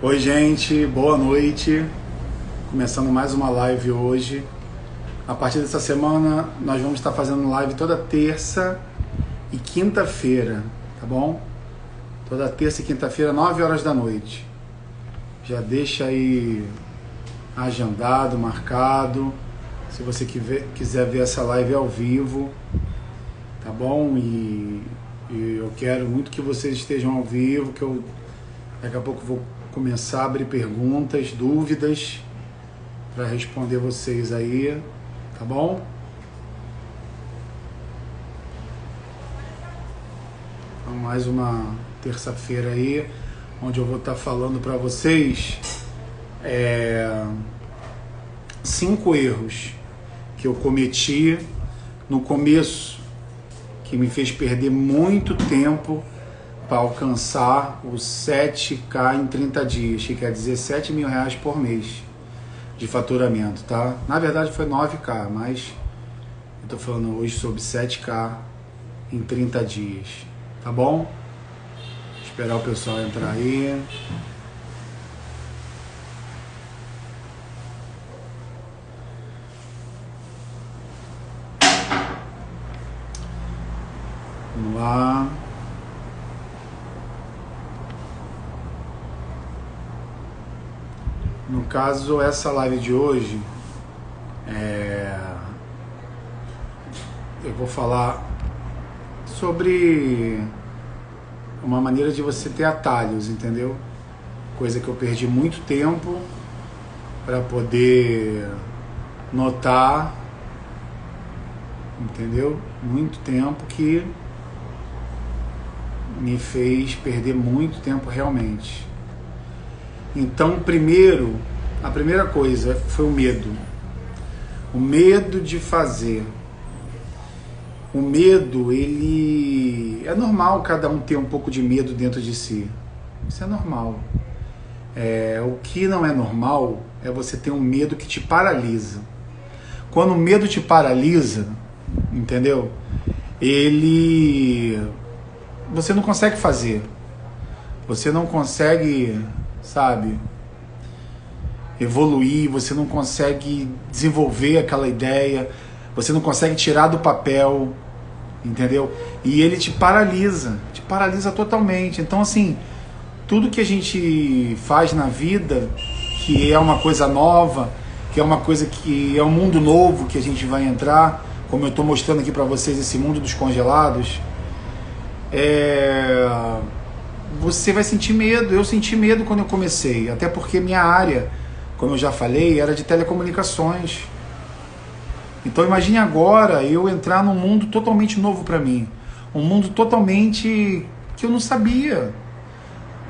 Oi gente, boa noite. Começando mais uma live hoje. A partir dessa semana nós vamos estar fazendo live toda terça e quinta-feira, tá bom? Toda terça e quinta-feira, 9 horas da noite. Já deixa aí agendado, marcado, se você quiser ver essa live ao vivo, tá bom? E eu quero muito que vocês estejam ao vivo, que eu daqui a pouco vou começar a abrir perguntas, dúvidas, para responder vocês aí, tá bom? Então, mais uma terça-feira aí, onde eu vou estar falando para vocês 5 erros que eu cometi no começo, que me fez perder muito tempo para alcançar os 7K em 30 dias, que quer dizer R$7.000 por mês de faturamento, tá? Na verdade foi 9K, mas eu tô falando hoje sobre 7K em 30 dias, tá bom? Esperar o pessoal entrar aí. Vamos lá. No caso, essa live de hoje, eu vou falar sobre uma maneira de você ter atalhos, entendeu? Coisa que eu perdi muito tempo para poder notar, entendeu? Muito tempo que me fez perder muito tempo realmente. Então, a primeira coisa foi o medo. O medo de fazer. O medo, ele... É normal cada um ter um pouco de medo dentro de si. Isso é normal. O que não é normal é você ter um medo que te paralisa. Quando o medo te paralisa, entendeu? Você não consegue fazer. Você não consegue, sabe, evoluir, você não consegue desenvolver aquela ideia, você não consegue tirar do papel, entendeu? E ele te paralisa totalmente. Então, assim, tudo que a gente faz na vida, que é uma coisa nova, que é uma coisa que é um mundo novo que a gente vai entrar, como eu estou mostrando aqui para vocês, esse mundo dos congelados, você vai sentir medo. Eu senti medo quando eu comecei, até porque minha área, como eu já falei, era de telecomunicações. Então imagine agora eu entrar num mundo totalmente novo para mim, um mundo totalmente que eu não sabia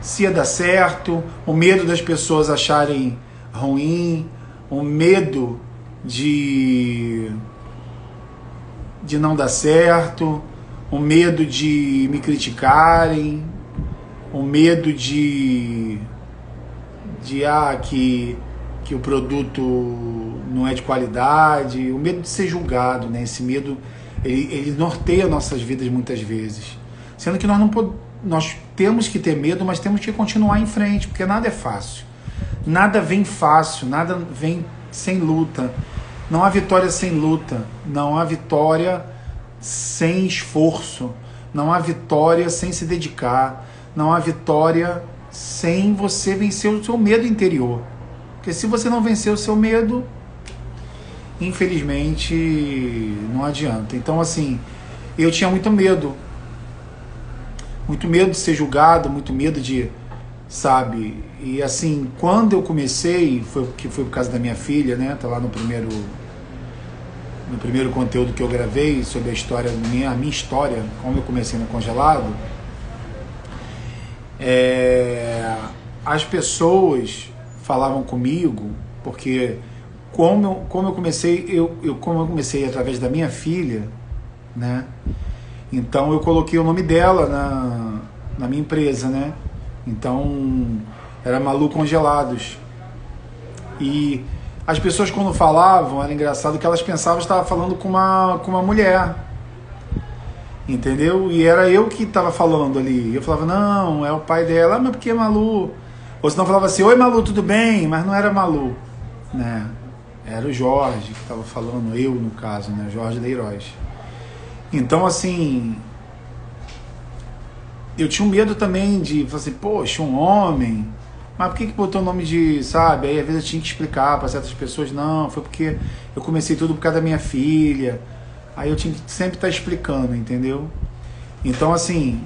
se ia dar certo, o medo das pessoas acharem ruim, o medo de não dar certo, o medo de me criticarem, o medo que o produto não é de qualidade, o medo de ser julgado, né? Esse medo, ele norteia nossas vidas muitas vezes. Sendo que nós temos que ter medo, mas temos que continuar em frente, porque nada é fácil. Nada vem fácil, nada vem sem luta. Não há vitória sem luta, não há vitória sem esforço, não há vitória sem se dedicar, não há vitória sem você vencer o seu medo interior. Porque se você não vencer o seu medo, infelizmente não adianta. Então, assim, eu tinha muito medo de ser julgado, muito medo de, sabe? E assim, quando eu comecei, foi por causa da minha filha, né? Tá lá no primeiro conteúdo que eu gravei sobre a minha história, como eu comecei no congelado. As pessoas falavam comigo, porque como eu comecei através da minha filha, né? Então eu coloquei o nome dela na minha empresa, né? Então era Malu Congelados. E as pessoas quando falavam, era engraçado que elas pensavam que estava falando com uma mulher. Entendeu? E era eu que estava falando ali. Eu falava, não, é o pai dela. Ah, mas por que Malu? Ou senão falava assim, oi Malu, tudo bem? Mas não era Malu, né? Era o Jorge que estava falando, eu no caso, né? Jorge Leiroz. Então, assim, eu tinha um medo também de falar assim, poxa, um homem, mas por que botou o nome de, sabe? Aí às vezes eu tinha que explicar para certas pessoas, não, foi porque eu comecei tudo por causa da minha filha. Aí eu tinha que sempre estar explicando, entendeu? Então, assim,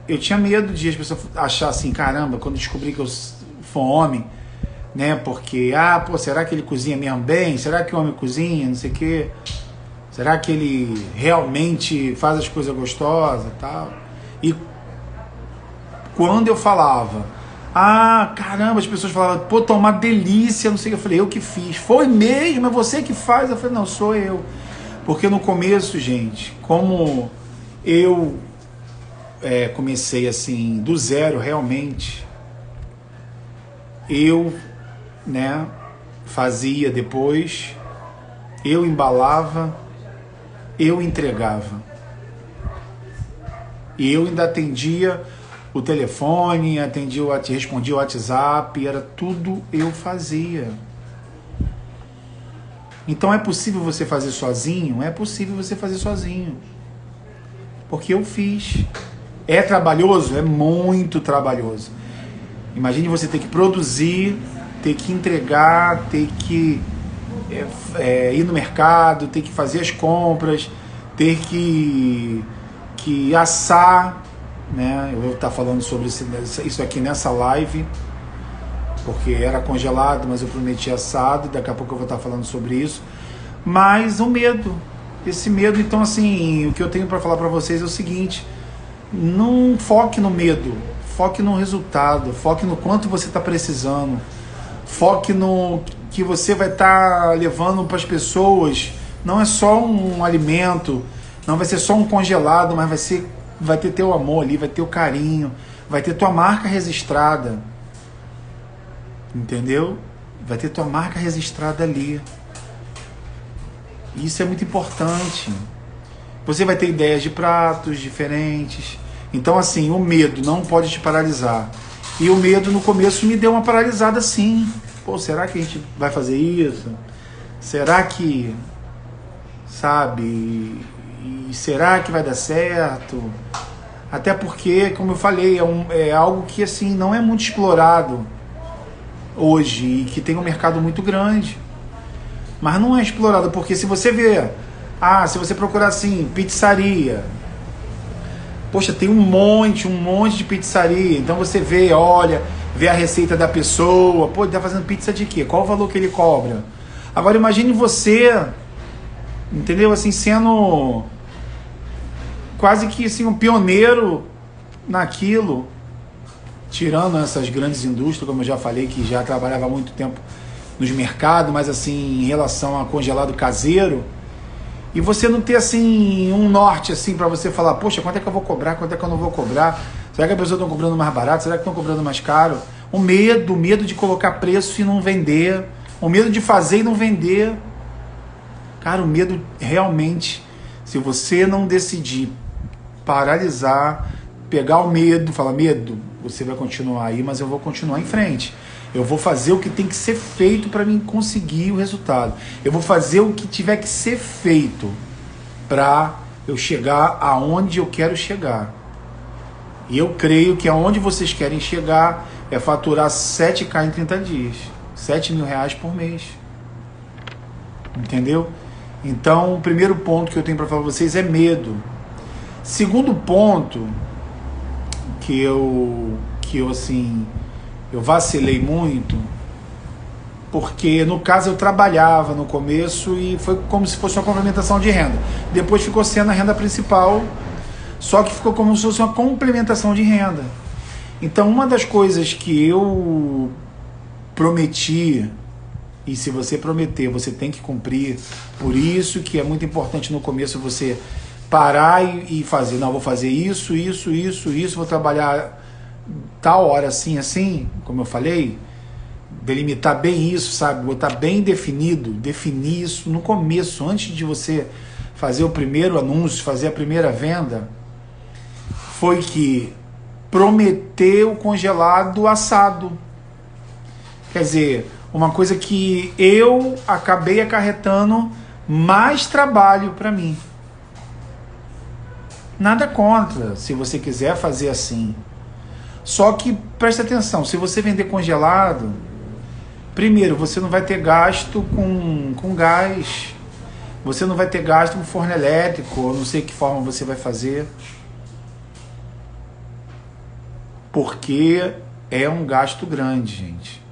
eu tinha medo de as pessoas achar assim, caramba, quando descobri que eu for homem, né? Porque, pô, será que ele cozinha mesmo bem? Será que o homem cozinha? Não sei o quê. Será que ele realmente faz as coisas gostosas e tal? E quando eu falava, caramba, as pessoas falavam, pô, tá uma delícia, não sei o que, eu falei, eu que fiz. Foi mesmo? É você que faz? Eu falei, não, sou eu. Porque no começo, gente, como eu comecei assim, do zero realmente, eu, né, fazia depois, eu embalava, eu entregava. E eu ainda atendia o telefone, respondia o WhatsApp, era tudo eu fazia. Então é possível você fazer sozinho? É possível você fazer sozinho. Porque eu fiz. É trabalhoso? É muito trabalhoso. Imagine você ter que produzir, ter que entregar, ter que ir no mercado, ter que fazer as compras, ter que assar, né? Eu vou estar falando sobre isso aqui nessa live, porque era congelado, mas eu prometi assado, daqui a pouco eu vou estar falando sobre isso. Mas o medo, esse medo, então assim, o que eu tenho para falar para vocês é o seguinte, não foque no medo, foque no resultado, foque no quanto você está precisando, foque no que você vai estar levando para as pessoas, não é só um alimento, não vai ser só um congelado, mas vai ter teu amor ali, vai ter o carinho, vai ter tua marca registrada. Entendeu? Vai ter tua marca registrada ali. Isso é muito importante. Você vai ter ideias de pratos diferentes. Então, assim, o medo não pode te paralisar. E o medo no começo me deu uma paralisada sim. Pô, será que a gente vai fazer isso? Será que, sabe, e será que vai dar certo? Até porque, como eu falei, é algo que assim não é muito explorado hoje e que tem um mercado muito grande. Mas não é explorado, porque se você vê, se você procurar assim, pizzaria, poxa, tem um monte de pizzaria, então você vê, olha, vê a receita da pessoa, pô, ele tá fazendo pizza de quê? Qual o valor que ele cobra? Agora imagine você, entendeu, assim, sendo quase que assim, um pioneiro naquilo, tirando essas grandes indústrias, como eu já falei, que já trabalhava há muito tempo nos mercados, mas assim, em relação a congelado caseiro, e você não ter assim um norte assim para você falar, poxa, quanto é que eu vou cobrar, quanto é que eu não vou cobrar? Será que as pessoas estão cobrando mais barato? Será que estão cobrando mais caro? O medo de colocar preço e não vender, o medo de fazer e não vender. Cara, o medo realmente, se você não decidir paralisar, pegar o medo, falar, medo, você vai continuar aí, mas eu vou continuar em frente. Eu vou fazer o que tem que ser feito para mim conseguir o resultado. Eu vou fazer o que tiver que ser feito para eu chegar aonde eu quero chegar. E eu creio que aonde vocês querem chegar é faturar 7K em 30 dias. 7 mil reais por mês. Entendeu? Então, o primeiro ponto que eu tenho para falar para vocês é medo. Segundo ponto que eu assim, eu vacilei muito, porque no caso eu trabalhava no começo e foi como se fosse uma complementação de renda. Depois ficou sendo a renda principal, só que ficou como se fosse uma complementação de renda. Então uma das coisas que eu prometi, e se você prometer, você tem que cumprir, por isso que é muito importante no começo você parar e fazer, não, vou fazer isso, vou trabalhar tal hora assim, como eu falei, delimitar bem isso, sabe, botar bem definido, definir isso no começo, antes de você fazer o primeiro anúncio, fazer a primeira venda, foi que prometer o congelado assado, Quer dizer, uma coisa que eu acabei acarretando mais trabalho para mim. Nada contra, se você quiser fazer assim. Só que, preste atenção, se você vender congelado, primeiro, você não vai ter gasto com gás, você não vai ter gasto com forno elétrico, eu não sei que forma você vai fazer. Porque é um gasto grande, gente.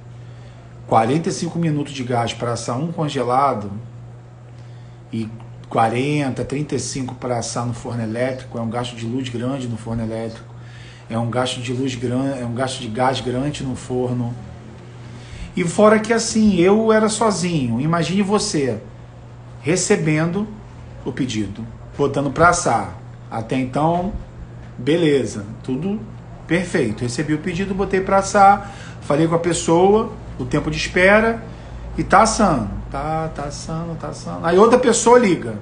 45 minutos de gás para assar um congelado e 40, 35 para assar no forno elétrico, é um gasto de luz grande no forno elétrico, é um gasto de luz grande, é um gasto de gás grande no forno. E fora que assim, eu era sozinho, imagine você recebendo o pedido, botando para assar. Até então, beleza, tudo perfeito. Recebi o pedido, botei para assar, falei com a pessoa, o tempo de espera, e tá assando. Tá assando. Aí outra pessoa liga.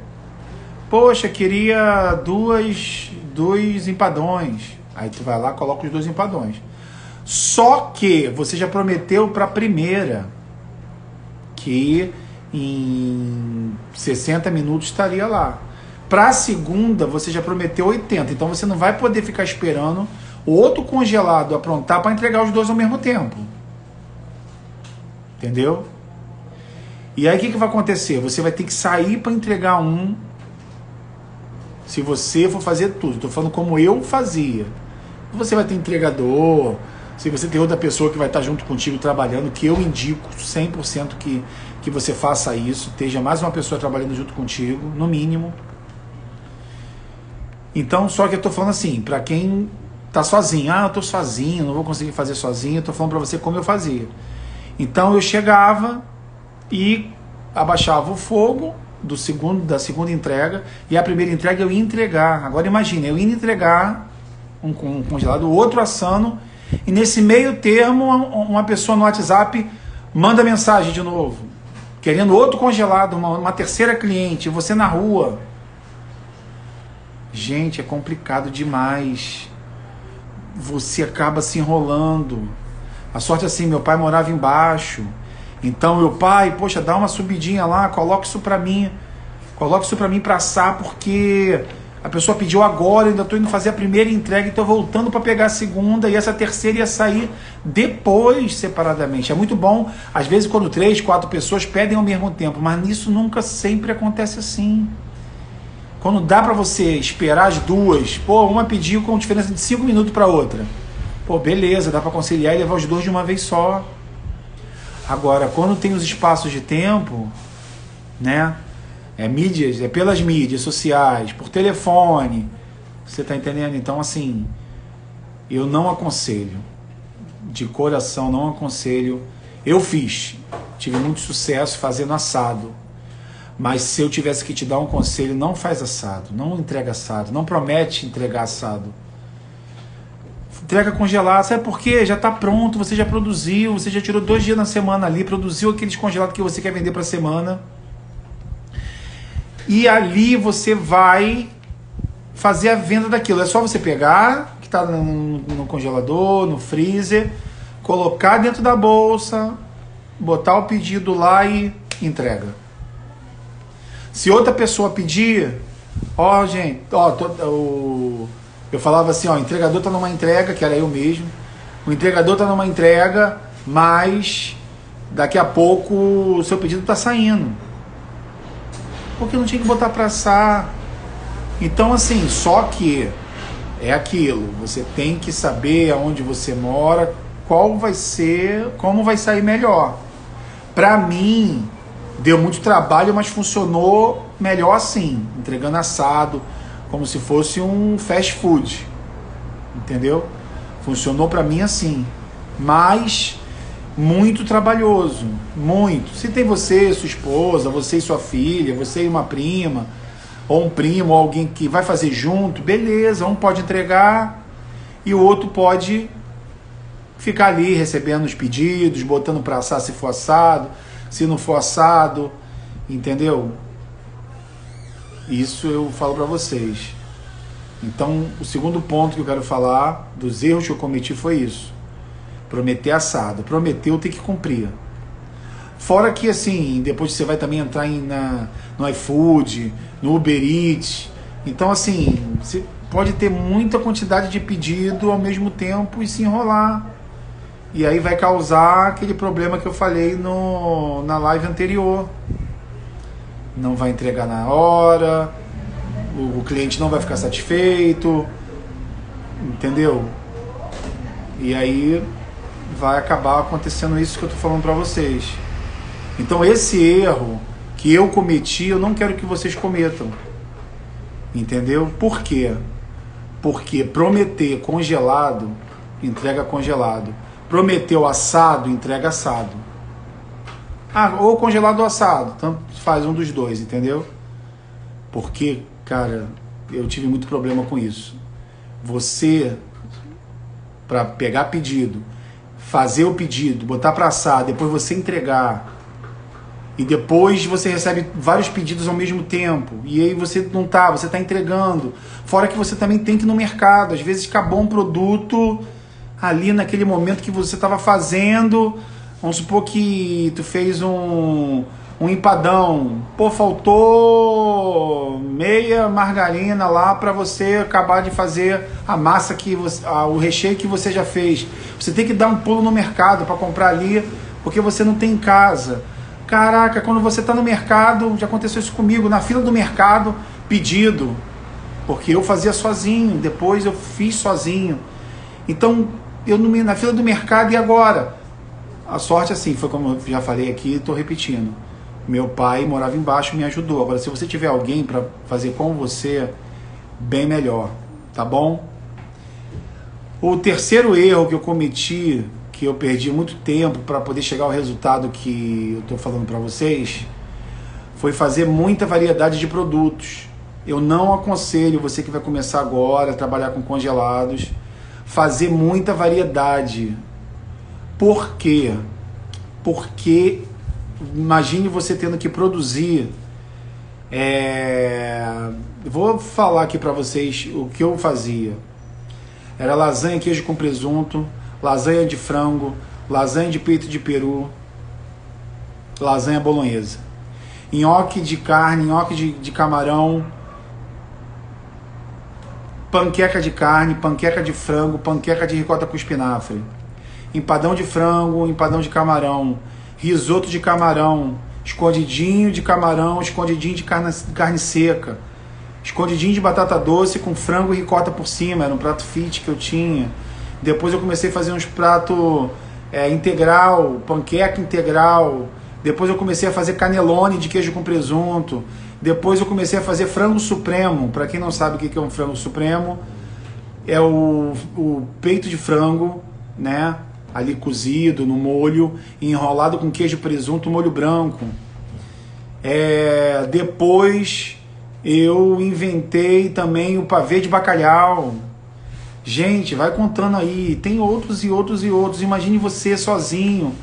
Poxa, queria dois empadões. Aí tu vai lá, coloca os 2 empadões. Só que você já prometeu para a primeira que em 60 minutos estaria lá. Para a segunda, você já prometeu 80. Então você não vai poder ficar esperando o outro congelado aprontar para entregar os 2 ao mesmo tempo. Entendeu? E aí o que vai acontecer? Você vai ter que sair para entregar um. Se você for fazer tudo. Estou falando como eu fazia. Você vai ter entregador. Se você tem outra pessoa que vai estar junto contigo trabalhando, que eu indico 100% que você faça isso. Esteja mais uma pessoa trabalhando junto contigo, no mínimo. Então, só que eu estou falando assim, para quem tá sozinho. Ah, eu tô sozinho, não vou conseguir fazer sozinho. Eu tô falando para você como eu fazia. Então eu chegava e abaixava o fogo da segunda entrega, e a primeira entrega eu ia entregar. Agora imagine, eu ia entregar um congelado, o outro assando, e nesse meio termo uma pessoa no WhatsApp manda mensagem de novo, querendo outro congelado, uma terceira cliente, você na rua. Gente, é complicado demais. Você acaba se enrolando. A sorte é assim, meu pai morava embaixo. Então, meu pai, poxa, dá uma subidinha lá, coloca isso pra mim pra assar, porque a pessoa pediu agora, eu ainda tô indo fazer a primeira entrega e tô voltando para pegar a segunda, e essa terceira ia sair depois, separadamente. É muito bom, às vezes, quando 3, 4 pessoas pedem ao mesmo tempo, mas isso nunca sempre acontece assim. Quando dá para você esperar as duas, pô, uma pediu com diferença de 5 minutos para outra. Pô, beleza, dá para conciliar e levar os 2 de uma vez só. Agora, quando tem os espaços de tempo, né? Mídias, pelas mídias sociais, por telefone, você tá entendendo? Então, assim, eu não aconselho, de coração não aconselho. Eu tive muito sucesso fazendo assado, mas se eu tivesse que te dar um conselho, não faz assado, não entrega assado, não promete entregar assado. Entrega congelado, sabe por quê? Já está pronto, você já produziu, você já tirou 2 dias na semana ali, produziu aqueles congelados que você quer vender para a semana. E ali você vai fazer a venda daquilo. É só você pegar, que está no congelador, no freezer, colocar dentro da bolsa, botar o pedido lá e entrega. Se outra pessoa pedir, gente, eu falava assim, o entregador está numa entrega, que era eu mesmo, o entregador está numa entrega, mas daqui a pouco o seu pedido está saindo. Porque não tinha que botar para assar. Então, assim, só que é aquilo, você tem que saber aonde você mora, como vai sair melhor. Para mim, deu muito trabalho, mas funcionou melhor assim, entregando assado, como se fosse um fast food, entendeu? Funcionou para mim assim, mas muito trabalhoso, muito. Se tem você, sua esposa, você e sua filha, você e uma prima, ou um primo, ou alguém que vai fazer junto, beleza, um pode entregar e o outro pode ficar ali recebendo os pedidos, botando para assar se for assado, se não for assado, entendeu? Isso eu falo para vocês. Então, o segundo ponto que eu quero falar dos erros que eu cometi foi isso. Prometer assado. Prometeu, tem que cumprir. Fora que, assim, depois você vai também entrar no iFood, no Uber Eats. Então, assim, você pode ter muita quantidade de pedido ao mesmo tempo e se enrolar. E aí vai causar aquele problema que eu falei na live anterior. Não vai entregar na hora, o cliente não vai ficar satisfeito, entendeu? E aí vai acabar acontecendo isso que eu tô falando para vocês. Então esse erro que eu cometi, eu não quero que vocês cometam. Entendeu? Por quê? Porque prometer congelado, entrega congelado. Prometeu assado, entrega assado. Ou congelado ou assado, tanto faz um dos dois, entendeu? Porque, cara, eu tive muito problema com isso. Você, para pegar pedido, fazer o pedido, botar para assar, depois você entregar, e depois você recebe vários pedidos ao mesmo tempo, e aí você não tá, você tá entregando. Fora que você também tem que ir no mercado, às vezes acabou um produto ali naquele momento que você estava fazendo. Vamos supor que tu fez um empadão, pô, faltou meia margarina lá para você acabar de fazer a massa que você, o recheio que você já fez. Você tem que dar um pulo no mercado para comprar ali, porque você não tem em casa. Caraca, quando você está no mercado, já aconteceu isso comigo, na fila do mercado, pedido, porque eu fazia sozinho, depois eu fiz sozinho. Então, eu na fila do mercado, e agora? A sorte, assim, foi como eu já falei aqui, estou repetindo. Meu pai morava embaixo e me ajudou. Agora, se você tiver alguém para fazer com você, bem melhor, tá bom? O terceiro erro que eu cometi, que eu perdi muito tempo para poder chegar ao resultado que eu estou falando para vocês, foi fazer muita variedade de produtos. Eu não aconselho você que vai começar agora a trabalhar com congelados, fazer muita variedade. Por quê? Porque imagine você tendo que produzir. Vou falar aqui para vocês o que eu fazia. Era lasanha, queijo com presunto, lasanha de frango, lasanha de peito de peru, lasanha bolonhesa, nhoque de carne, nhoque de camarão, panqueca de carne, panqueca de frango, panqueca de ricota com espinafre, empadão de frango, empadão de camarão, risoto de camarão, escondidinho de camarão, escondidinho de carne seca, escondidinho de batata doce com frango e ricota por cima. Era um prato fit que eu tinha. Depois eu comecei a fazer uns pratos integral, panqueca integral. Depois eu comecei a fazer canelone de queijo com presunto. Depois eu comecei a fazer frango supremo. Para quem não sabe o que é um frango supremo, é o peito de frango, né? Ali cozido no molho, enrolado com queijo presunto, molho branco. Depois eu inventei também o pavê de bacalhau. Gente, vai contando aí, tem outros e outros e outros. Imagine você sozinho,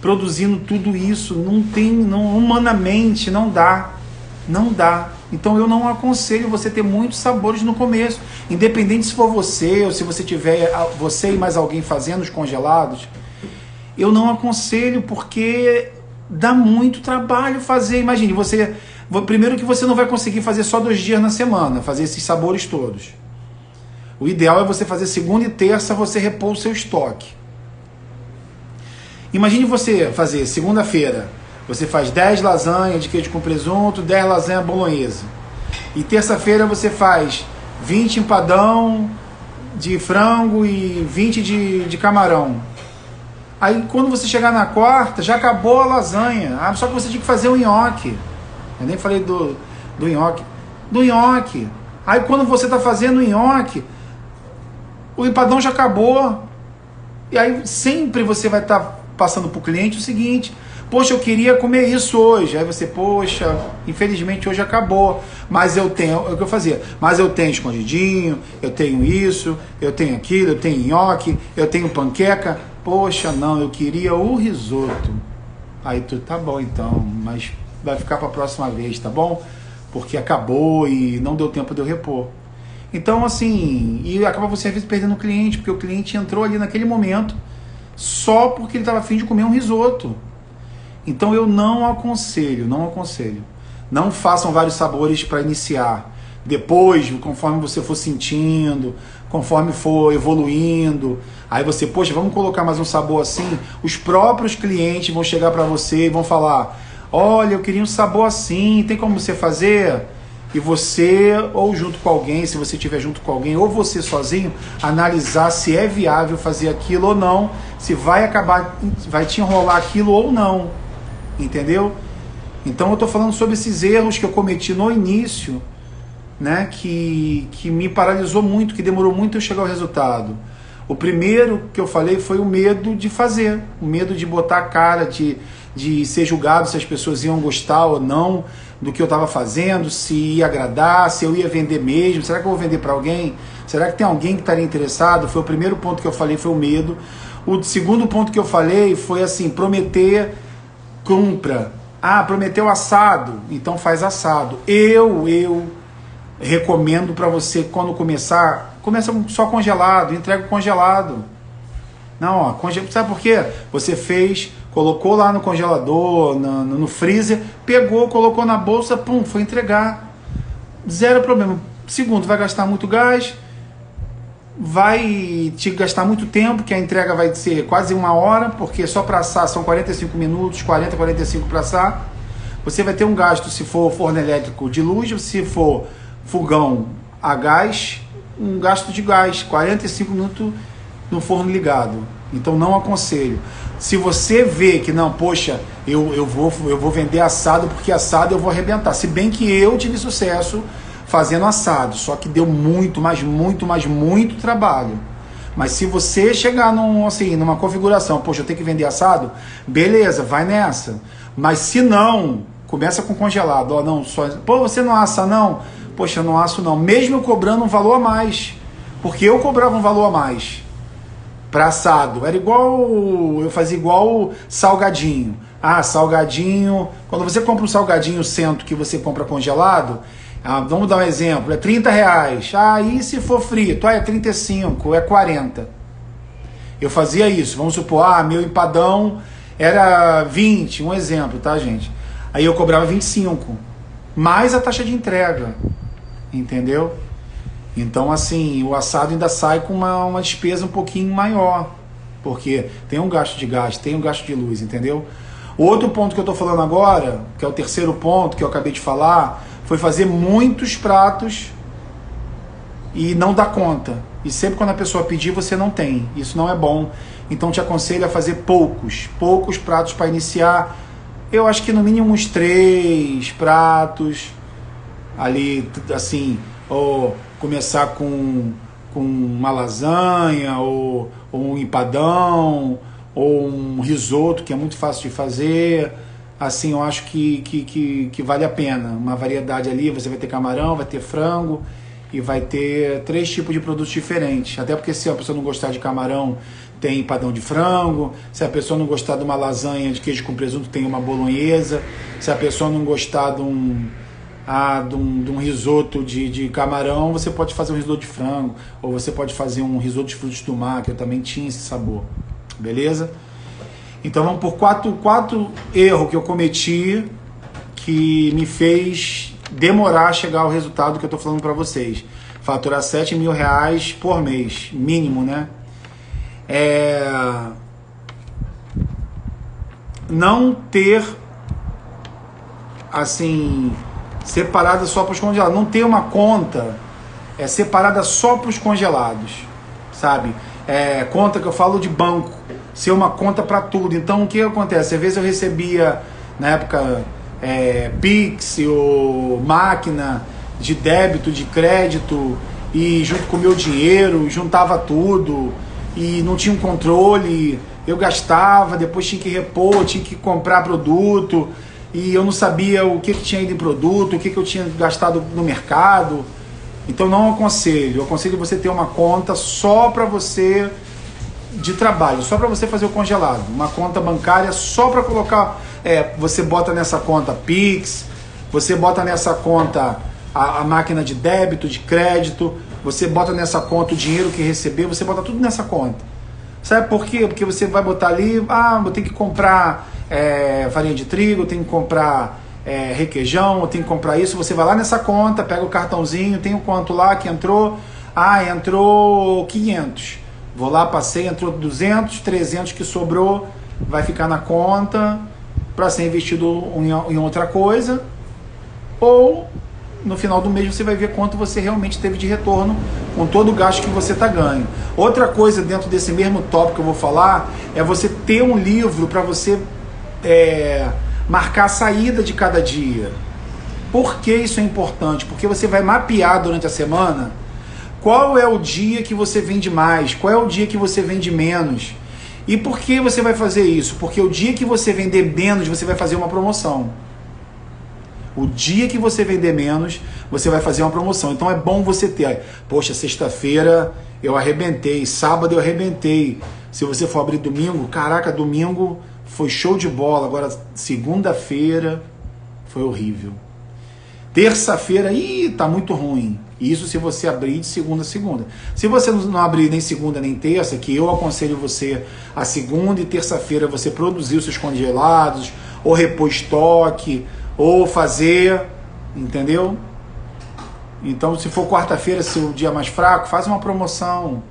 produzindo tudo isso. Humanamente, não dá. Não dá. Então eu não aconselho você ter muitos sabores no começo. Independente se for você, ou se você tiver você e mais alguém fazendo os congelados, eu não aconselho, porque dá muito trabalho fazer. Imagine, primeiro que você não vai conseguir fazer só 2 dias na semana, fazer esses sabores todos. O ideal é você fazer segunda e terça, você repor o seu estoque. Imagine você fazer segunda-feira, você faz 10 lasanhas de queijo com presunto, 10 lasanhas bolonhesa. E terça-feira você faz 20 empadão de frango e 20 de camarão. Aí quando você chegar na quarta, já acabou a lasanha. Só que você tinha que fazer o nhoque. Eu nem falei do nhoque. Do nhoque. Aí quando você está fazendo o nhoque, o empadão já acabou. E aí sempre você vai estar passando para o cliente o seguinte: poxa, eu queria comer isso hoje. Aí você, poxa, infelizmente hoje acabou. Mas eu tenho, é o que eu fazia. Mas eu tenho escondidinho, eu tenho isso, eu tenho aquilo, eu tenho nhoque, eu tenho panqueca. Poxa, não, eu queria o risoto. Aí tu, tá bom então, mas vai ficar para a próxima vez, tá bom? Porque acabou e não deu tempo de eu repor. Então, assim, e acaba você às vezes perdendo o cliente, porque o cliente entrou ali naquele momento só porque ele estava a fim de comer um risoto. Então eu não aconselho. Não façam vários sabores para iniciar. Depois, conforme você for sentindo, conforme for evoluindo, aí você, poxa, vamos colocar mais um sabor assim. Os próprios clientes vão chegar para você e vão falar: olha, eu queria um sabor assim, tem como você fazer? E você, ou junto com alguém, se você estiver junto com alguém, ou você sozinho, analisar se é viável fazer aquilo ou não, se vai te enrolar aquilo ou não, entendeu? Então eu estou falando sobre esses erros que eu cometi no início, né, que me paralisou muito, que demorou muito eu chegar ao resultado. O primeiro que eu falei foi o medo de fazer, o medo de botar a cara, de ser julgado, se as pessoas iam gostar ou não do que eu estava fazendo, se ia agradar, se eu ia vender mesmo, será que eu vou vender para alguém? Será que tem alguém que estaria interessado? Foi o primeiro ponto que eu falei, foi o medo. O segundo ponto que eu falei foi assim, prometer, cumpra. Ah, prometeu assado, então faz assado. Eu recomendo para você, quando começa só congelado, entrega congelado. Não, ó, sabe por quê? Você fez, colocou lá no congelador, no freezer, pegou, colocou na bolsa, pum, foi entregar. Zero problema. Segundo, vai gastar muito gás, vai te gastar muito tempo, que a entrega vai ser quase 1 hora, porque só para assar são 45 minutos, 45 para assar. Você vai ter um gasto, se for forno elétrico, de luz, se for fogão a gás, um gasto de gás, 45 minutos no forno ligado. Então não aconselho. Se você vê que não, poxa, eu vou vender assado, porque assado eu vou arrebentar. Se bem que eu tive sucesso fazendo assado, só que deu muito trabalho. Mas se você chegar numa configuração, poxa, eu tenho que vender assado, beleza, vai nessa. Mas se não, começa com congelado. Ó, não, pô, você não assa não? Poxa, não asso não. Mesmo eu cobrando um valor a mais. Porque eu cobrava um valor a mais para assado. Era igual, eu fazia igual salgadinho. Ah, salgadinho, quando você compra um salgadinho cento que você compra congelado, vamos dar um exemplo, é R$30. Ah, e se for frito? Ah, é 35, é 40. Eu fazia isso, vamos supor, meu empadão era 20, um exemplo, tá, gente? Aí eu cobrava 25, mais a taxa de entrega, entendeu? Então, assim, o assado ainda sai com uma despesa um pouquinho maior, porque tem um gasto de gás, tem um gasto de luz, entendeu? O outro ponto que eu estou falando agora, que é o terceiro ponto que eu acabei de falar, foi fazer muitos pratos e não dar conta. E sempre quando a pessoa pedir, você não tem. Isso não é bom. Então, te aconselho a fazer poucos pratos para iniciar. Eu acho que no mínimo uns 3 pratos ali, assim, ou começar com uma lasanha, ou um empadão, ou um risoto, que é muito fácil de fazer. Assim, eu acho que vale a pena. Uma variedade ali, você vai ter camarão, vai ter frango e vai ter 3 tipos de produtos diferentes. Até porque se a pessoa não gostar de camarão, tem empadão de frango. Se a pessoa não gostar de uma lasanha de queijo com presunto, tem uma bolonhesa. Se a pessoa não gostar de um risoto de camarão, você pode fazer um risoto de frango, ou você pode fazer um risoto de frutos do mar, que eu também tinha esse sabor, beleza? Então vamos por 4 erros que eu cometi, que me fez demorar a chegar ao resultado que eu estou falando para vocês. Faturar R$7.000 por mês, mínimo, né? Não ter, assim, separada só para os congelados. Não ter uma conta separada só para os congelados, sabe? Conta que eu falo de banco, ser uma conta para tudo. Então o que acontece? Às vezes eu recebia, na época, Pix ou máquina de débito, de crédito, e junto com o meu dinheiro, juntava tudo e não tinha um controle. Eu gastava, depois tinha que repor, tinha que comprar produto, e eu não sabia o que tinha ido em produto, o que eu tinha gastado no mercado. Então não aconselho. Eu aconselho você ter uma conta só para você de trabalho, só para você fazer o congelado. Uma conta bancária só para colocar. Você bota nessa conta Pix, você bota nessa conta a máquina de débito, de crédito, você bota nessa conta o dinheiro que receber, você bota tudo nessa conta. Sabe por quê? Porque você vai botar ali, eu tenho que comprar farinha de trigo, eu tenho que comprar requeijão, eu tenho que comprar isso. Você vai lá nessa conta, pega o cartãozinho, tem o quanto lá que entrou. Entrou 500. Vou lá, passei, entrou 200, 300 que sobrou, vai ficar na conta para ser investido em outra coisa. Ou no final do mês você vai ver quanto você realmente teve de retorno com todo o gasto que você está ganhando. Outra coisa dentro desse mesmo tópico que eu vou falar é você ter um livro para você marcar a saída de cada dia. Por que isso é importante? Porque você vai mapear durante a semana qual é o dia que você vende mais, qual é o dia que você vende menos. E por que você vai fazer isso? Porque o dia que você vender menos, você vai fazer uma promoção. O dia que você vender menos, você vai fazer uma promoção. Então é bom você ter. Poxa, sexta-feira eu arrebentei, sábado eu arrebentei. Se você for abrir domingo, caraca, domingo foi show de bola. Agora, segunda-feira foi horrível. Terça-feira, tá muito ruim. Isso se você abrir de segunda a segunda. Se você não abrir nem segunda nem terça, que eu aconselho você a segunda e terça-feira você produzir os seus congelados, ou repor estoque, ou fazer, entendeu? Então, se for quarta-feira, seu dia mais fraco, faz uma promoção,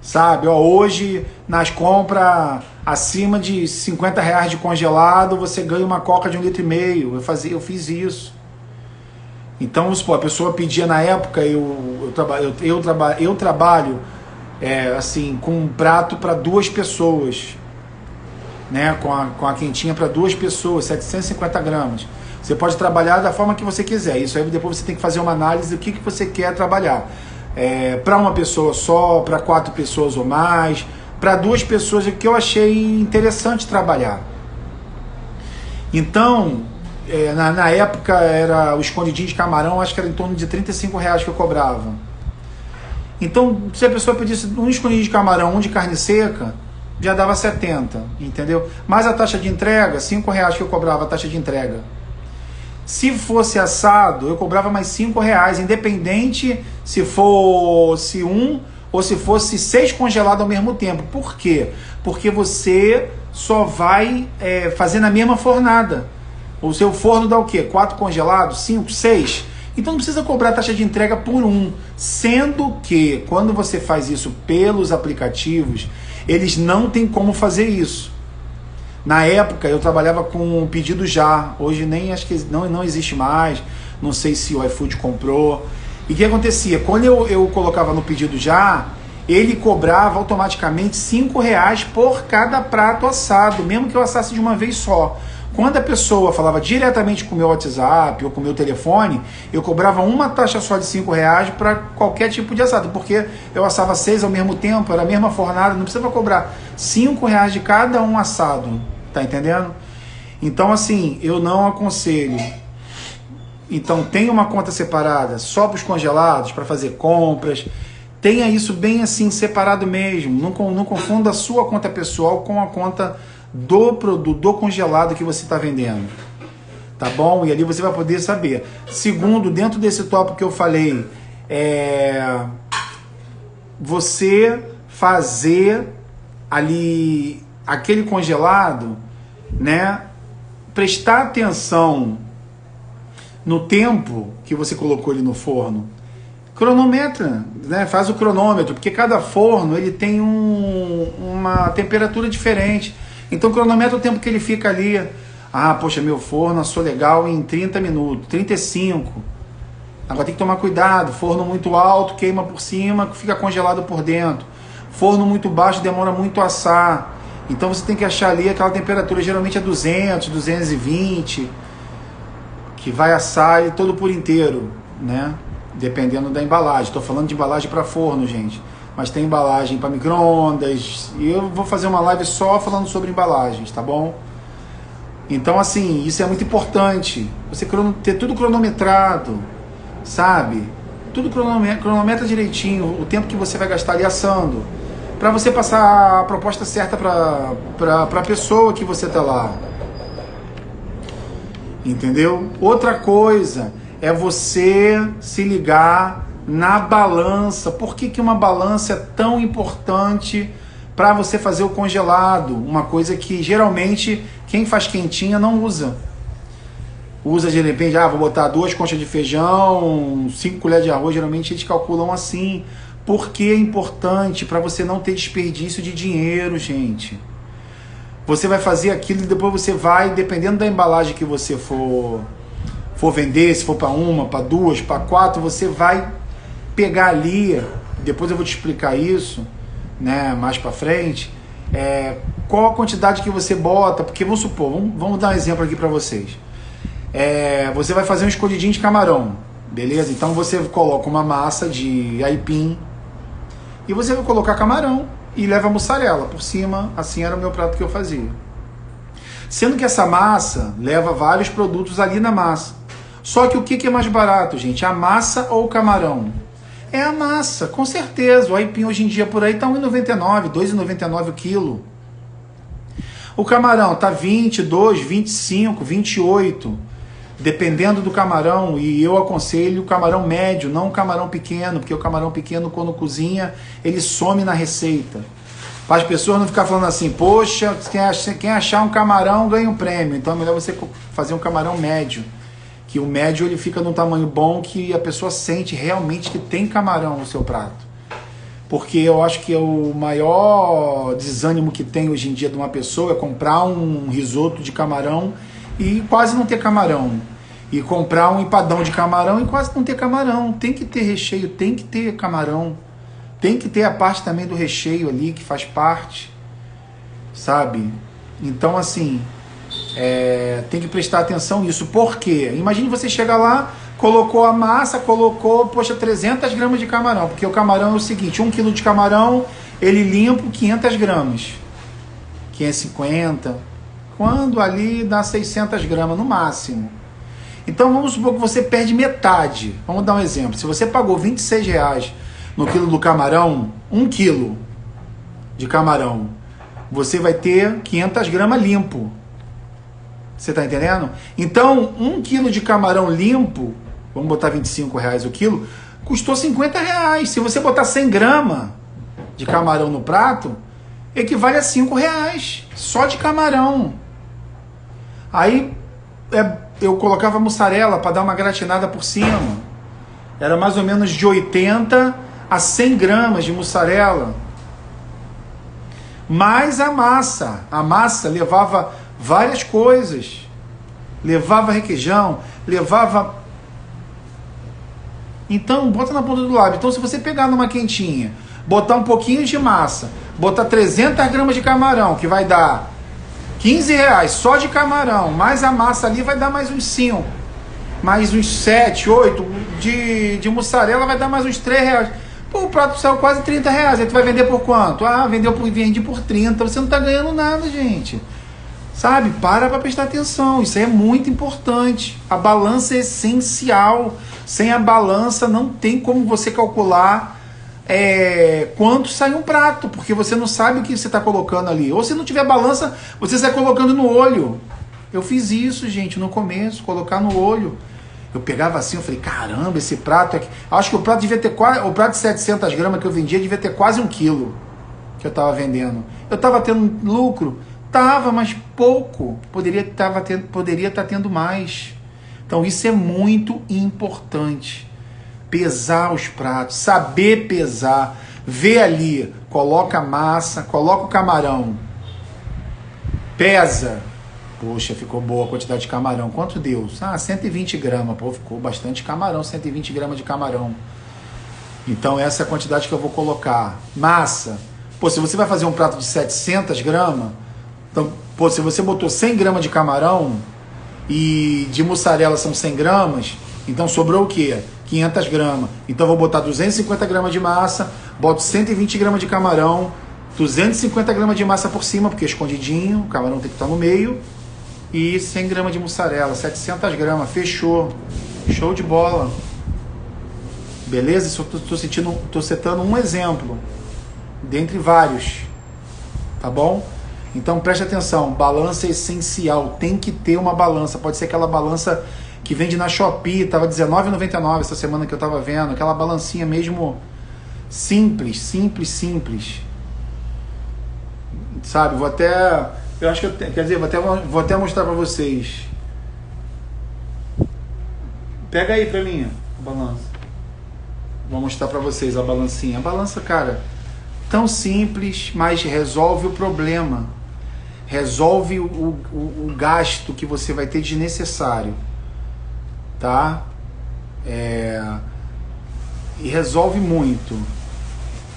sabe? Hoje, nas compras acima de R$50 de congelado, você ganha uma coca de 1,5 litro. Eu fiz isso. Então, a pessoa pedia na época, eu trabalho assim, com um prato para 2 pessoas, né? Com a quentinha para 2 pessoas, 750 gramas. Você pode trabalhar da forma que você quiser. Isso aí depois você tem que fazer uma análise do que você quer trabalhar. Para uma pessoa só, para 4 pessoas ou mais, para 2 pessoas, o que eu achei interessante trabalhar. Então, na época era o escondidinho de camarão, acho que era em torno de R$35 que eu cobrava. Então, se a pessoa pedisse um escondidinho de camarão, um de carne seca, já dava 70, entendeu? Mas a taxa de entrega, R$5 que eu cobrava a taxa de entrega. Se fosse assado, eu cobrava mais R$5, independente se fosse um ou se fosse 6 congelados ao mesmo tempo. Por quê? Porque você só vai fazer na mesma fornada. O seu forno dá o quê? 4 congelados? 5, 6? Então não precisa cobrar taxa de entrega por um. Sendo que, quando você faz isso pelos aplicativos, eles não têm como fazer isso. Na época eu trabalhava com pedido já, hoje nem acho que não existe mais, não sei se o iFood comprou. E o que acontecia? Quando eu colocava no pedido já, ele cobrava automaticamente R$5 por cada prato assado, mesmo que eu assasse de uma vez só. Quando a pessoa falava diretamente com o meu WhatsApp ou com o meu telefone, eu cobrava uma taxa só de R$5 para qualquer tipo de assado, porque eu assava 6 ao mesmo tempo, era a mesma fornada, não precisava cobrar R$5 de cada um assado, tá entendendo? Então assim, eu não aconselho. Então tenha uma conta separada só para os congelados, para fazer compras, tenha isso bem assim, separado mesmo, não confunda a sua conta pessoal com a conta do produto, do congelado que você está vendendo, tá bom? E ali você vai poder saber. Segundo, dentro desse tópico que eu falei, você fazer ali aquele congelado, né? Prestar atenção no tempo que você colocou ele no forno. Cronometra, né? Faz o cronômetro, porque cada forno ele tem uma temperatura diferente. Então cronometra o tempo que ele fica ali. Poxa, meu forno assou legal em 30 minutos, 35. Agora tem que tomar cuidado, forno muito alto, queima por cima, fica congelado por dentro. Forno muito baixo, demora muito a assar. Então você tem que achar ali aquela temperatura, geralmente é 200, 220, que vai assar ele todo por inteiro, né? Dependendo da embalagem. Estou falando de embalagem para forno, gente. Mas tem embalagem para micro-ondas, e eu vou fazer uma live só falando sobre embalagens, tá bom? Então assim, isso é muito importante, você ter tudo cronometrado, sabe? Tudo cronometra direitinho, o tempo que você vai gastar ali assando, para você passar a proposta certa para a pessoa que você tá lá, entendeu? Outra coisa é você se ligar na balança. Por que uma balança é tão importante para você fazer o congelado, uma coisa que geralmente quem faz quentinha não usa. Usa de repente, vou botar 2 conchas de feijão, 5 colheres de arroz, geralmente eles calculam assim. Porque é importante para você não ter desperdício de dinheiro, gente. Você vai fazer aquilo e depois você vai, dependendo da embalagem que você for vender, se for para 1, para 2, para 4, você vai pegar ali, depois eu vou te explicar isso, né, mais para frente, qual a quantidade que você bota, porque vamos supor, vamos dar um exemplo aqui para vocês. Você vai fazer um escondidinho de camarão, beleza? Então você coloca uma massa de aipim e você vai colocar camarão e leva mussarela por cima. Assim era o meu prato que eu fazia. Sendo que essa massa leva vários produtos ali na massa. Só que o que é mais barato, gente? A massa ou o camarão? É a massa, com certeza. O aipim hoje em dia por aí está R$1,99, R$2,99 o quilo. O camarão está 22, 25, 28, dependendo do camarão. E eu aconselho o camarão médio, não o camarão pequeno, porque o camarão pequeno, quando cozinha, ele some na receita. Para as pessoas não ficar falando assim, poxa, quem achar um camarão ganha um prêmio. Então é melhor você fazer um camarão médio. Que o médio ele fica num tamanho bom que a pessoa sente realmente que tem camarão no seu prato. Porque eu acho que o maior desânimo que tem hoje em dia de uma pessoa é comprar um risoto de camarão e quase não ter camarão. E comprar um empadão de camarão e quase não ter camarão. Tem que ter recheio, tem que ter camarão. Tem que ter a parte também do recheio ali, que faz parte. Sabe? Então, assim, tem que prestar atenção nisso. Por quê? Imagine você chegar lá, colocou a massa, colocou, 300 gramas de camarão. Porque o camarão é o seguinte, 1 quilo de camarão, ele limpo 500 gramas. 550. Quando ali dá 600 gramas no máximo. Então vamos supor que você perde metade. Vamos dar um exemplo. Se você pagou R$26 no quilo do camarão, 1 quilo de camarão, você vai ter 500 gramas limpo. Você está entendendo? Então, 1 quilo de camarão limpo, vamos botar R$25 o quilo, custou R$50. Se você botar 100 gramas de camarão no prato, equivale a R$5 só de camarão. Aí eu colocava mussarela para dar uma gratinada por cima. Era mais ou menos de 80 a 100 gramas de mussarela. Mais a massa. A massa levava várias coisas. Levava requeijão, levava... Então, bota na ponta do lábio. Então, se você pegar numa quentinha, botar um pouquinho de massa, botar 300 gramas de camarão, que vai dar R$15 só de camarão, mais a massa ali vai dar mais uns 5, mais uns 7, 8 de mussarela, vai dar mais uns R$3. Pô, o prato saiu quase R$30. Aí tu vai vender por quanto? Vendi por 30. Você não tá ganhando nada, gente. Sabe? Para prestar atenção. Isso aí é muito importante. A balança é essencial. Sem a balança não tem como você calcular quanto sai um prato, porque você não sabe o que você está colocando ali. Ou se não tiver balança, você sai colocando no olho. Eu fiz isso, gente, no começo, colocar no olho. Eu pegava assim, eu falei, caramba, esse prato aqui... Acho que o prato devia ter quase... O prato de 700 gramas que eu vendia devia ter quase 1 quilo que eu estava vendendo. Eu estava tendo lucro? Tava, mas pouco. Poderia estar tendo mais. Então isso é muito importante. Pesar os pratos, saber pesar, ver ali, coloca a massa, coloca o camarão, pesa. Poxa, ficou boa a quantidade de camarão. Quanto deu? 120 gramas. Pô, ficou bastante camarão, 120 gramas de camarão. Então essa é a quantidade que eu vou colocar. Massa. Pô, se você vai fazer um prato de 700 gramas, então, pô, se você botou 100 gramas de camarão e de mussarela são 100 gramas, então sobrou o quê? 500 gramas. Então eu vou botar 250 gramas de massa, boto 120 gramas de camarão, 250 gramas de massa por cima, porque é escondidinho, o camarão tem que estar no meio, e 100 gramas de mussarela, 700 gramas, fechou. Show de bola. Beleza? Isso eu tô setando um exemplo, dentre vários. Tá bom? Então preste atenção, balança é essencial, tem que ter uma balança. Pode ser aquela balança que vende na Shopee, estava R$19,99 essa semana que eu estava vendo, aquela balancinha mesmo simples. sabe? Vou até, eu acho que quer dizer, vou até mostrar para vocês. Pega aí para mim a balança. Vou mostrar para vocês a balancinha. A balança, cara, tão simples, mas resolve o problema. Resolve o gasto que você vai ter desnecessário, tá? E resolve muito.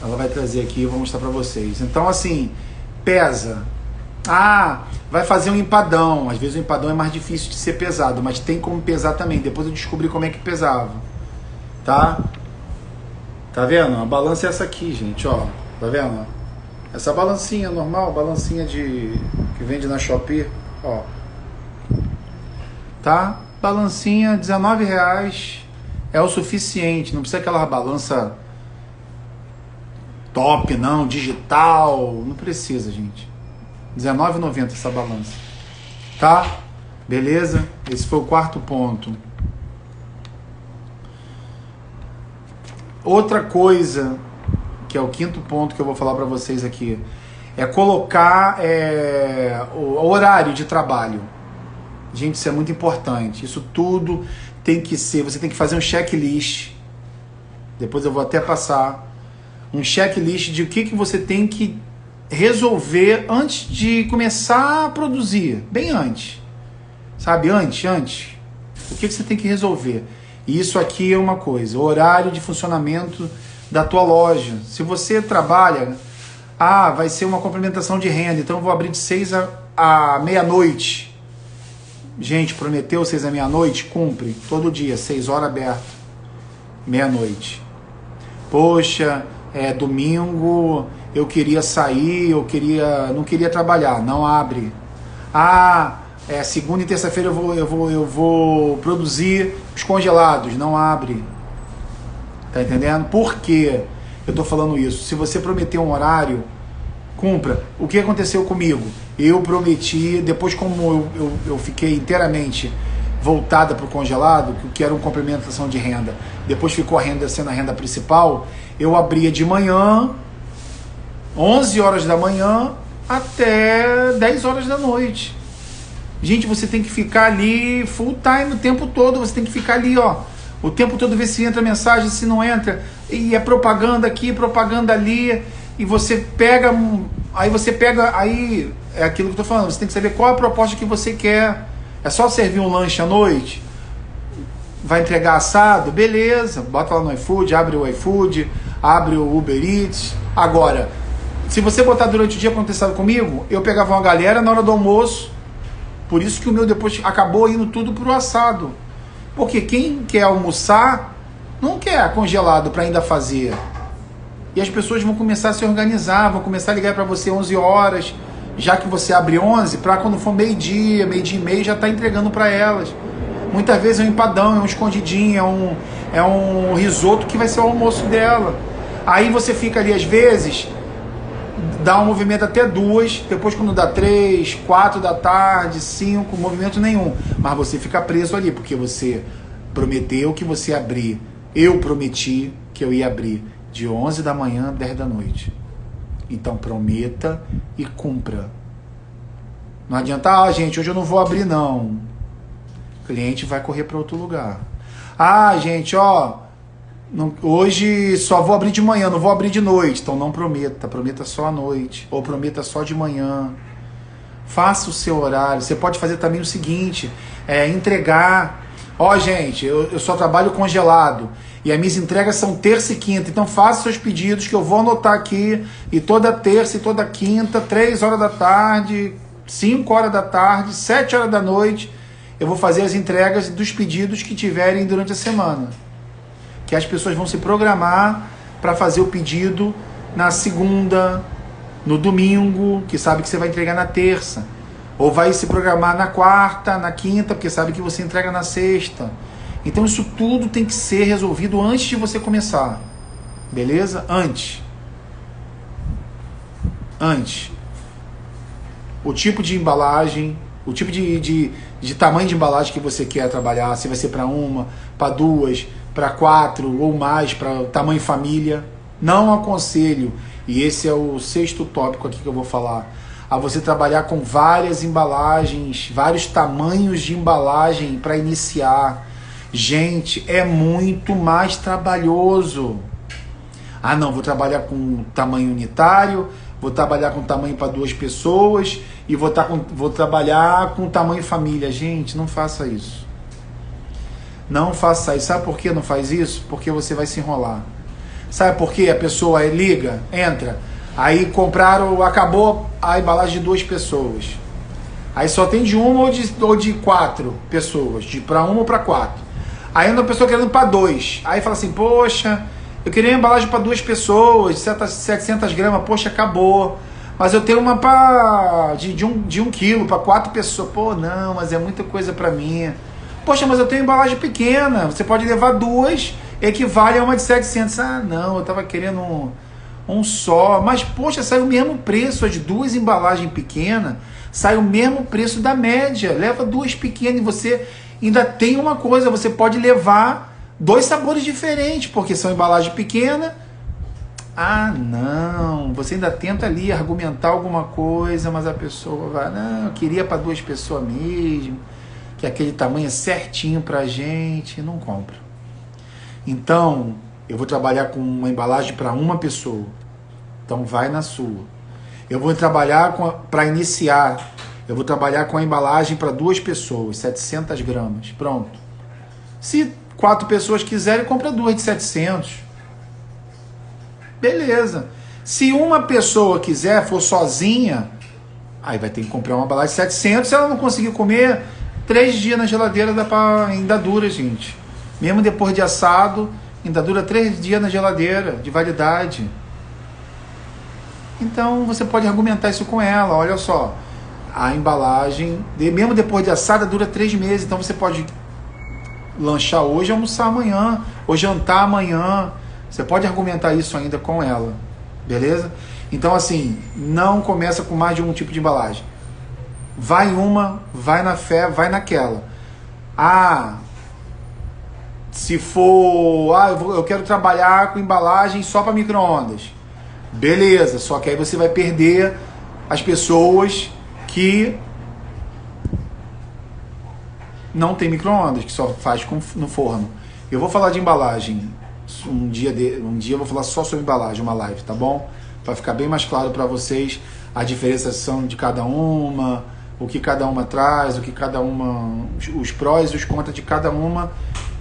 Ela vai trazer aqui, eu vou mostrar pra vocês. Então, assim, pesa. Vai fazer um empadão. Às vezes o empadão é mais difícil de ser pesado, mas tem como pesar também. Depois eu descobri como é que pesava, tá? Tá vendo? A balança é essa aqui, gente, ó. Tá vendo? Essa balancinha normal, balancinha que vende na Shopee, ó. Tá? Balancinha, R$19 é o suficiente. Não precisa aquela balança top, não, digital. Não precisa, gente. R$19,90 essa balança. Tá? Beleza? Esse foi o quarto ponto. Outra coisa, que é o quinto ponto que eu vou falar para vocês aqui, é colocar o horário de trabalho. Gente, isso é muito importante. Isso tudo tem que ser, você tem que fazer um checklist. Depois eu vou até passar um checklist de o que você tem que resolver antes de começar a produzir. Bem antes. Sabe, antes. O que você tem que resolver? E isso aqui é uma coisa, o horário de funcionamento da tua loja. Se você trabalha, vai ser uma complementação de renda, então eu vou abrir de 6 à meia-noite. Gente, prometeu 6 à meia-noite? Cumpre. Todo dia, 6 horas aberto. Meia-noite. Poxa, domingo, eu queria sair, não queria trabalhar. Não abre. Segunda e terça-feira eu vou produzir os congelados. Não abre. Tá entendendo? Por que eu tô falando isso? Se você prometeu um horário, cumpra. O que aconteceu comigo? Eu prometi, depois como eu fiquei inteiramente voltada para o congelado, que era uma complementação de renda, depois ficou a renda sendo a renda principal, eu abria de manhã, 11 horas da manhã, até 10 horas da noite. Gente, você tem que ficar ali full time o tempo todo, você tem que ficar ali, ó, o tempo todo, ver se entra mensagem, se não entra, e é propaganda aqui, propaganda ali, e você pega, aí é aquilo que eu tô falando, você tem que saber qual a proposta que você quer. É só servir um lanche à noite? Vai entregar assado? Beleza, bota lá no iFood, abre o iFood, abre o Uber Eats. Agora, se você botar durante o dia, aconteceu comigo, eu pegava uma galera na hora do almoço, por isso que o meu depois acabou indo tudo pro assado. Porque quem quer almoçar, não quer congelado para ainda fazer. E as pessoas vão começar a se organizar, vão começar a ligar para você 11 horas, já que você abre 11, para quando for meio-dia e meio, já está entregando para elas. Muitas vezes é um empadão, é um escondidinho, é um risoto que vai ser o almoço dela. Aí você fica ali, às vezes, dá um movimento até 2, depois quando dá 3, 4 da tarde, 5, movimento nenhum. Mas você fica preso ali, porque você prometeu que você ia abrir. Eu prometi que eu ia abrir de 11 da manhã a 10 da noite. Então prometa e cumpra. Não adianta, gente, hoje eu não vou abrir não. O cliente vai correr para outro lugar. Gente, hoje só vou abrir de manhã, não vou abrir de noite. Então não prometa, prometa só à noite. Ou prometa só de manhã. Faça o seu horário. Você pode fazer também o seguinte, entregar. Gente, eu só trabalho congelado. E as minhas entregas são terça e quinta. Então faça seus pedidos que eu vou anotar aqui. E toda terça e toda quinta, 3 horas da tarde, 5 horas da tarde, 7 horas da noite, eu vou fazer as entregas dos pedidos que tiverem durante a semana. Que as pessoas vão se programar para fazer o pedido na segunda, no domingo, que sabe que você vai entregar na terça. Ou vai se programar na quarta, na quinta, porque sabe que você entrega na sexta. Então isso tudo tem que ser resolvido antes de você começar. Beleza? Antes. O tipo de embalagem, o tipo de tamanho de embalagem que você quer trabalhar, se vai ser para uma, para duas, para 4 ou mais, para tamanho família. Não aconselho, e esse é o 6º tópico aqui que eu vou falar. a você trabalhar com várias embalagens, vários tamanhos de embalagem para iniciar. Gente, é muito mais trabalhoso. Ah, não, vou trabalhar com tamanho unitário, vou trabalhar com tamanho para 2 pessoas e vou trabalhar com tamanho família. Gente, não faça isso. Não faça isso. Sabe por que não faz isso? Porque você vai se enrolar. Sabe por que a pessoa liga, entra, aí compraram, acabou a embalagem de 2 pessoas. Aí só tem de 1 ou de 4 pessoas, para 1 ou para 4. Aí anda a pessoa querendo para 2. Aí fala assim, poxa, eu queria uma embalagem para 2 pessoas, 700 gramas, poxa, acabou. Mas eu tenho uma de 1 quilo para 4 pessoas. Pô, não, mas é muita coisa para mim. Poxa, mas eu tenho embalagem pequena, você pode levar 2, equivale a uma de 700. Ah, não, eu estava querendo um só. Mas, poxa, sai o mesmo preço, as 2 embalagens pequenas, sai o mesmo preço da média. Leva 2 pequenas e você ainda tem uma coisa, você pode levar 2 sabores diferentes, porque são embalagem pequena. Ah, não, você ainda tenta ali argumentar alguma coisa, mas a pessoa vai, não, eu queria para 2 pessoas mesmo, que aquele tamanho é certinho pra gente, não compra. Então, eu vou trabalhar com uma embalagem para 1 pessoa, então vai na sua. Eu vou trabalhar para iniciar, eu vou trabalhar com a embalagem para 2 pessoas, 700 gramas, pronto. Se 4 pessoas quiserem, compra 2 de 700. Beleza. Se uma pessoa quiser, for sozinha, aí vai ter que comprar uma embalagem de 700. Se ela não conseguir comer, 3 dias na geladeira ainda dura, gente. Mesmo depois de assado, ainda dura 3 dias na geladeira de validade. Então você pode argumentar isso com ela. Olha só, a embalagem, mesmo depois de assada, dura 3 meses. Então você pode lanchar hoje, almoçar amanhã, ou jantar amanhã. Você pode argumentar isso ainda com ela, beleza? Então assim, não começa com mais de um tipo de embalagem. Vai uma, vai na fé, vai naquela. Ah, se for, eu quero trabalhar com embalagem só para micro-ondas. Beleza, só que aí você vai perder as pessoas que não tem micro-ondas, que só faz no forno. Eu vou falar de embalagem um dia eu vou falar só sobre embalagem, uma live, tá bom? Vai ficar bem mais claro para vocês a diferenciação de cada uma, o que cada uma traz, o que cada uma, os prós e os contras de cada uma,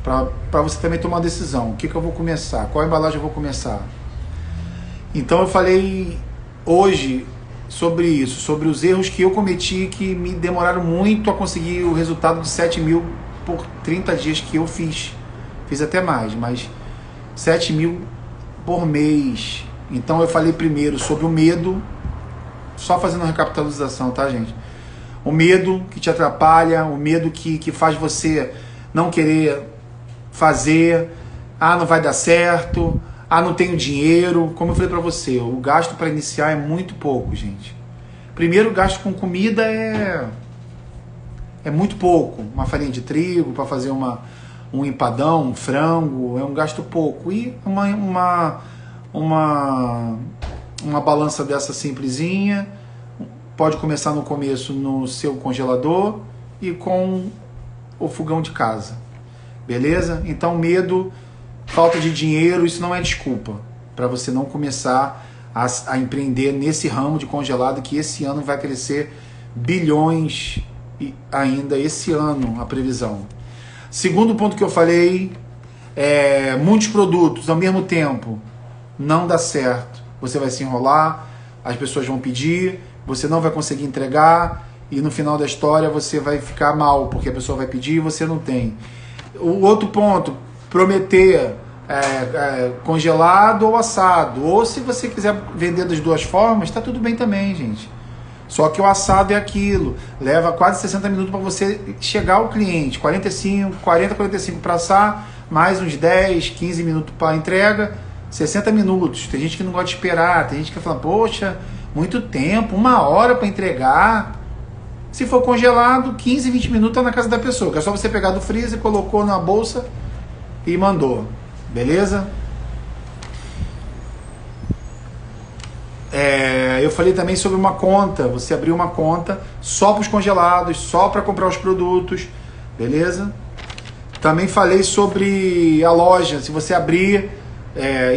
para você também tomar uma decisão. O que eu vou começar? Qual embalagem eu vou começar? Então eu falei hoje sobre isso, sobre os erros que eu cometi, que me demoraram muito a conseguir o resultado de 7 mil por 30 dias que eu fiz. Fiz até mais, mas 7 mil por mês. Então eu falei primeiro sobre o medo, só fazendo uma recapitalização, tá, gente? O medo que te atrapalha, o medo que faz você não querer fazer, não vai dar certo, não tenho dinheiro. Como eu falei pra você, o gasto para iniciar é muito pouco, gente. Primeiro, o gasto com comida é muito pouco. Uma farinha de trigo para fazer um empadão, um frango, é um gasto pouco. E uma balança dessa simplesinha, pode começar no começo no seu congelador e com o fogão de casa. Beleza? Então medo, falta de dinheiro, isso não é desculpa para você não começar a empreender nesse ramo de congelado, que esse ano vai crescer bilhões, e ainda esse ano a previsão. Segundo ponto que eu falei, muitos produtos ao mesmo tempo não dá certo. Você vai se enrolar, as pessoas vão pedir, você não vai conseguir entregar e no final da história você vai ficar mal, porque a pessoa vai pedir e você não tem. O outro ponto, prometer congelado ou assado, ou se você quiser vender das 2 formas, tá tudo bem também, gente. Só que o assado é aquilo, leva quase 60 minutos para você chegar ao cliente, 40, 45 para assar, mais uns 10, 15 minutos para entrega, 60 minutos. Tem gente que não gosta de esperar, tem gente que fala, poxa, muito tempo, 1 hora para entregar. Se for congelado, 15, 20 minutos tá na casa da pessoa, que é só você pegar do freezer, colocou na bolsa e mandou. Beleza? Eu falei também sobre uma conta, você abrir uma conta só para os congelados, só para comprar os produtos, beleza? Também falei sobre a loja, se você abrir,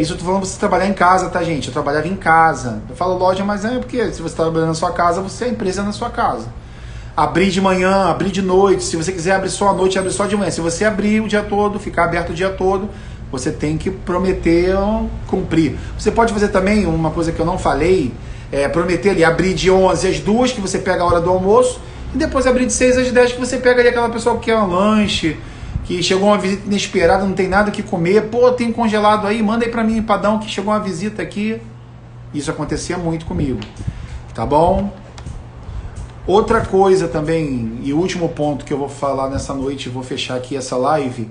isso eu tô falando você trabalhar em casa, tá, gente? Eu trabalhava em casa. Eu falo loja, mas é porque se você está trabalhando na sua casa, você é a empresa na sua casa. Abrir de manhã, abrir de noite, se você quiser abrir só à noite, abre só de manhã. Se você abrir o dia todo, ficar aberto o dia todo, você tem que prometer cumprir. Você pode fazer também uma coisa que eu não falei, prometer ali, abrir de 11 às 2, que você pega a hora do almoço, e depois abrir de 6 às 10, que você pega ali aquela pessoa que quer um lanche, que chegou uma visita inesperada, não tem nada que comer, pô, tem congelado aí, manda aí pra mim, empadão, que chegou uma visita aqui. Isso acontecia muito comigo, tá bom? Outra coisa também, e último ponto que eu vou falar nessa noite, vou fechar aqui essa live,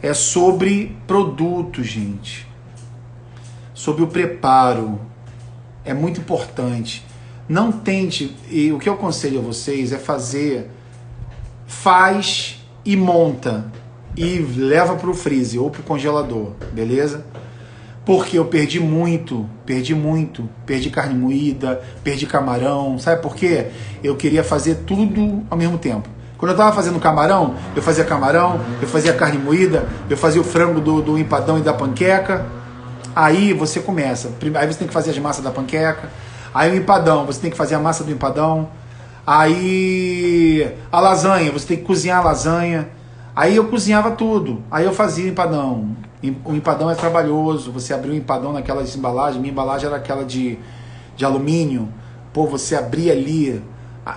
é sobre produtos, gente. Sobre o preparo. É muito importante. Não tente, e o que eu aconselho a vocês é faz e monta. E leva para o freezer ou para o congelador, beleza? Porque eu perdi carne moída, perdi camarão, sabe por quê? Eu queria fazer tudo ao mesmo tempo. Quando eu estava fazendo camarão, eu fazia carne moída, eu fazia o frango do empadão e da panqueca. Aí você começa, aí você tem que fazer as massas da panqueca, aí o empadão, você tem que fazer a massa do empadão, aí a lasanha, você tem que cozinhar a lasanha. Aí eu cozinhava tudo, aí eu fazia empadão. O empadão é trabalhoso, você abriu um empadão naquelas embalagens, minha embalagem era aquela de alumínio, pô, você abria ali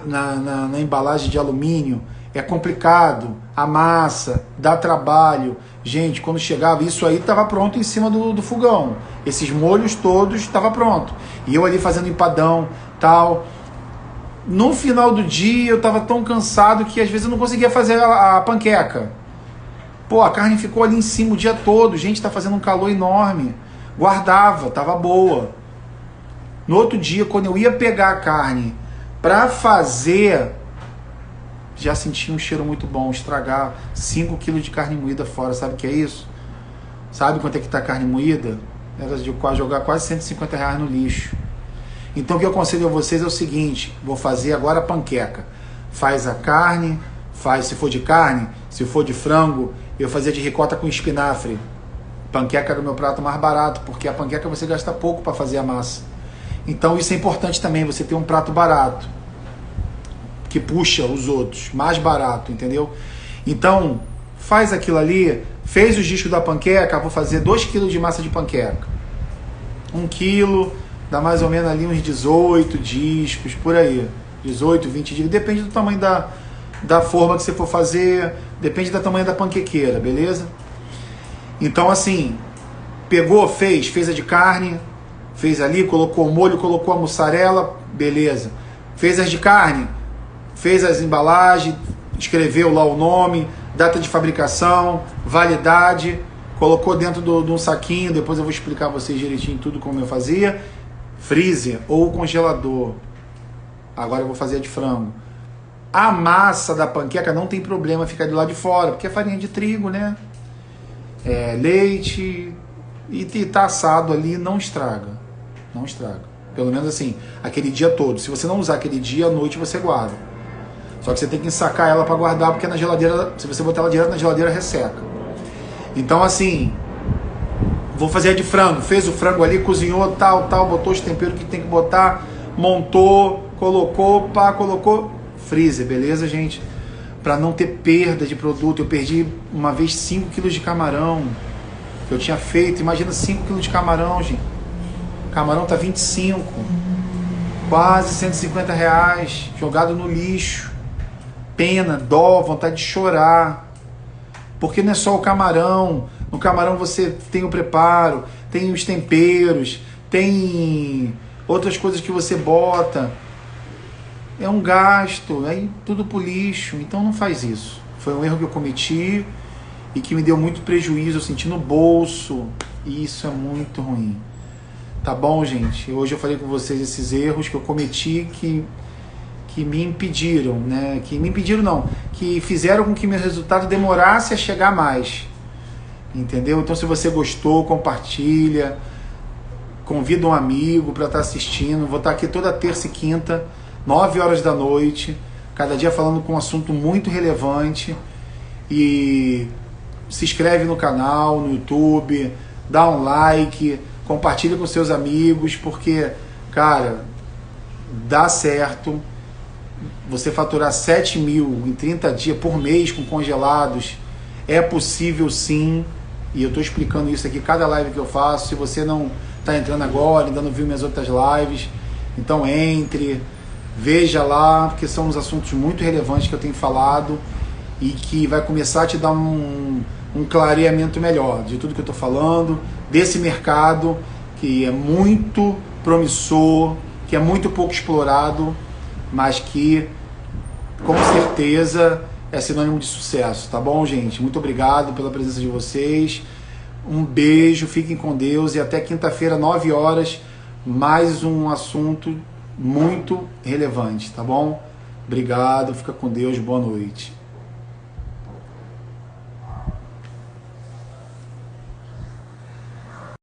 na embalagem de alumínio, é complicado, a massa, dá trabalho. Gente, quando chegava, isso aí estava pronto em cima do fogão, esses molhos todos estavam pronto, e eu ali fazendo empadão, tal. No final do dia eu estava tão cansado que às vezes eu não conseguia fazer a panqueca. Pô, a carne ficou ali em cima o dia todo. Gente, tá fazendo um calor enorme. Guardava, tava boa. No outro dia, quando eu ia pegar a carne pra fazer, já sentia um cheiro muito bom. Estragar 5 kg de carne moída fora. Sabe o que é isso? Sabe quanto é que tá a carne moída? Era de jogar quase R$150 no lixo. Então o que eu aconselho a vocês é o seguinte, vou fazer agora a panqueca. Faz a carne, se for de carne, se for de frango, eu fazia de ricota com espinafre. Panqueca era o meu prato mais barato, porque a panqueca você gasta pouco para fazer a massa. Então isso é importante também, você ter um prato barato, que puxa os outros, mais barato, entendeu? Então, faz aquilo ali, fez os discos da panqueca, vou fazer 2 kg de massa de panqueca. 1 kg... dá mais ou menos ali uns 18 discos, por aí. 18, 20 discos. Depende do tamanho da forma que você for fazer. Depende do tamanho da panquequeira, beleza? Então, assim, pegou, fez a de carne, fez ali, colocou o molho, colocou a mussarela, beleza. Fez as de carne, fez as embalagens, escreveu lá o nome, data de fabricação, validade, colocou dentro de um saquinho, depois eu vou explicar a vocês direitinho tudo como eu fazia. Freezer ou congelador. Agora eu vou fazer a de frango. A massa da panqueca não tem problema ficar do lado de fora, porque é farinha de trigo, né? Leite e tá assado ali, não estraga. Não estraga. Pelo menos assim, aquele dia todo. Se você não usar aquele dia, à noite você guarda. Só que você tem que ensacar ela para guardar, porque na geladeira, se você botar ela direto na geladeira, resseca. Então assim, vou fazer a de frango, fez o frango ali, cozinhou, tal, botou os temperos que tem que botar, montou, colocou, freezer, beleza, gente? Para não ter perda de produto. Eu perdi uma vez 5 kg de camarão que eu tinha feito. Imagina 5 kg de camarão, gente. Camarão tá 25, quase R$150, jogado no lixo. Pena, dó, vontade de chorar. Porque não é só o camarão. No camarão você tem o preparo, tem os temperos, tem outras coisas que você bota. É um gasto, aí tudo pro lixo. Então não faz isso. Foi um erro que eu cometi e que me deu muito prejuízo, eu senti no bolso. E isso é muito ruim. Tá bom, gente? Hoje eu falei com vocês esses erros que eu cometi que me impediram, né? Que me impediram não, que fizeram com que meu resultado demorasse a chegar mais. Entendeu? Então se você gostou, compartilha, convida um amigo para estar assistindo. Vou estar aqui toda terça e quinta, 9 horas da noite, cada dia falando com um assunto muito relevante. E se inscreve no canal, no YouTube, dá um like, compartilha com seus amigos, porque, cara, dá certo. Você faturar 7 mil em 30 dias por mês com congelados é possível sim, e eu estou explicando isso aqui cada live que eu faço. Se você não está entrando agora, ainda não viu minhas outras lives, então entre, veja lá, porque são uns assuntos muito relevantes que eu tenho falado e que vai começar a te dar um clareamento melhor de tudo que eu estou falando, desse mercado que é muito promissor, que é muito pouco explorado, mas que com certeza é sinônimo de sucesso, tá bom, gente? Muito obrigado pela presença de vocês, um beijo, fiquem com Deus e até quinta-feira, 9 horas, mais um assunto muito relevante, tá bom? Obrigado, fica com Deus, boa noite.